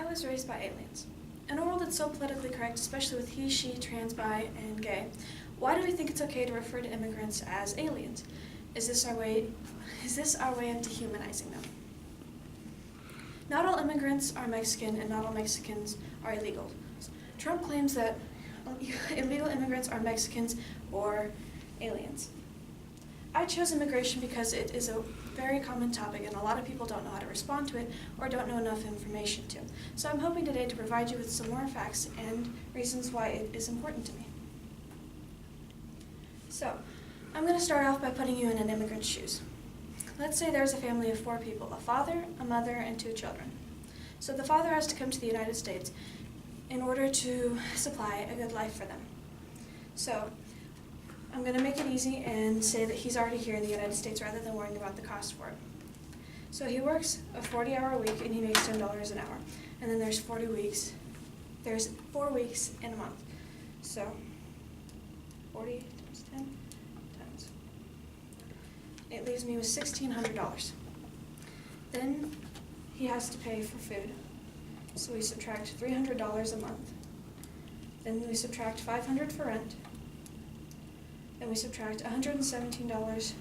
was raised by aliens. In a world that's so politically correct, especially with he, she, trans, bi, and gay, why do we think it's okay to refer to immigrants as aliens? Is this our way of dehumanizing them? Not all immigrants are Mexican, and not all Mexicans are illegal. Trump claims that illegal immigrants are Mexicans or aliens. I chose immigration because it is a very common topic and a lot of people don't know how to respond to it or don't know enough information to. So I'm hoping today to provide you with some more facts and reasons why it is important to me. So, I'm going to start off by putting you in an immigrant's shoes. Let's say there's a family of 4 people, a father, a mother, and 2 children. So the father has to come to the United States in order to supply a good life for them. So, I'm going to make it easy and say that he's already here in the United States rather than worrying about the cost for it. So he works a 40-hour week and he makes $10 an hour. And then there's 4 weeks in a month. So 40 times 10 times. It leaves me with $1,600. Then he has to pay for food. So we subtract $300 a month. Then we subtract $500 for rent. Then we subtract $117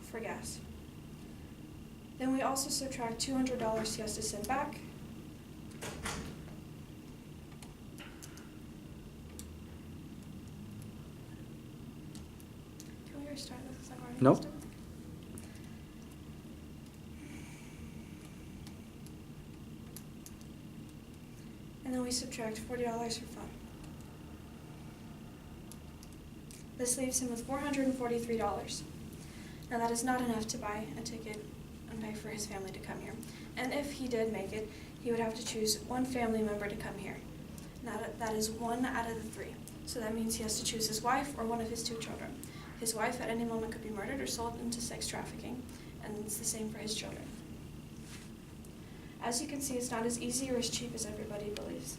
for gas. Then we also subtract $200 he has to send back. Can we restart this? Nope. And then we subtract $40 for fun. This leaves him with $443. Now that is not enough to buy a ticket and pay for his family to come here. And if he did make it, he would have to choose one family member to come here. Now that is 1 out of the 3. So that means he has to choose his wife or one of his 2 children. His wife at any moment could be murdered or sold into sex trafficking, and it's the same for his children. As you can see, it's not as easy or as cheap as everybody believes.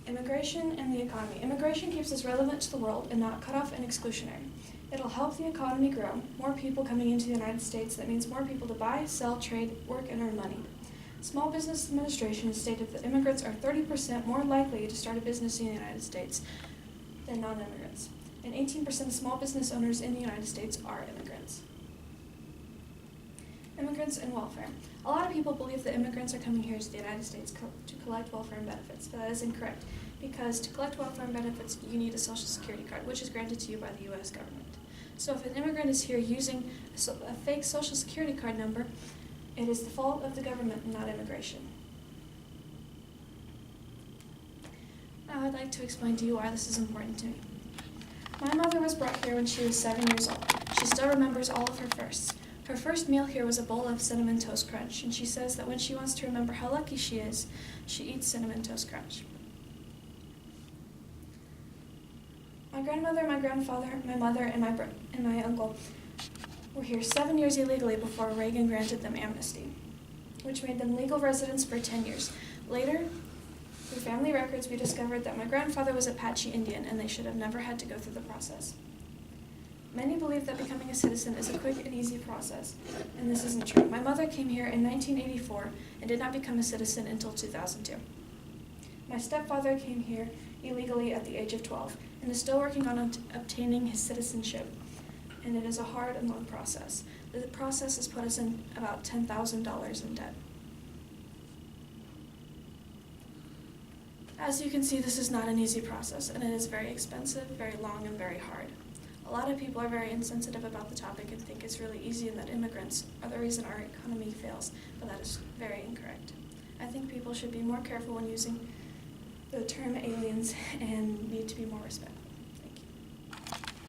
Immigration and the economy. Immigration keeps us relevant to the world and not cut off and exclusionary. It'll help the economy grow. More people coming into the United States, that means more people to buy, sell, trade, work, and earn money. Small Business Administration has stated that immigrants are 30% more likely to start a business in the United States than non-immigrants. And 18% of small business owners in the United States are immigrants. Immigrants and welfare. A lot of people believe that immigrants are coming here to the United States to collect welfare and benefits, but that is incorrect, because to collect welfare and benefits, you need a Social Security card, which is granted to you by the U.S. government. So if an immigrant is here using a fake Social Security card number, it is the fault of the government and not immigration. Now I'd like to explain to you why this is important to me. My mother was brought here when she was 7 years old. She still remembers all of her firsts. Her first meal here was a bowl of Cinnamon Toast Crunch, and she says that when she wants to remember how lucky she is, she eats Cinnamon Toast Crunch. My grandmother, my grandfather, my mother, and my uncle were here 7 years illegally before Reagan granted them amnesty, which made them legal residents for 10 years. Later, through family records, we discovered that my grandfather was Apache Indian, and they should have never had to go through the process. Many believe that becoming a citizen is a quick and easy process, and this isn't true. My mother came here in 1984 and did not become a citizen until 2002. My stepfather came here illegally at the age of 12 and is still working on obtaining his citizenship, and it is a hard and long process. The process has put us in about $10,000 in debt. As you can see, this is not an easy process, and it is very expensive, very long, and very hard. A lot of people are very insensitive about the topic and think it's really easy and that immigrants are the reason our economy fails, but that is very incorrect. I think people should be more careful when using the term aliens and need to be more respectful.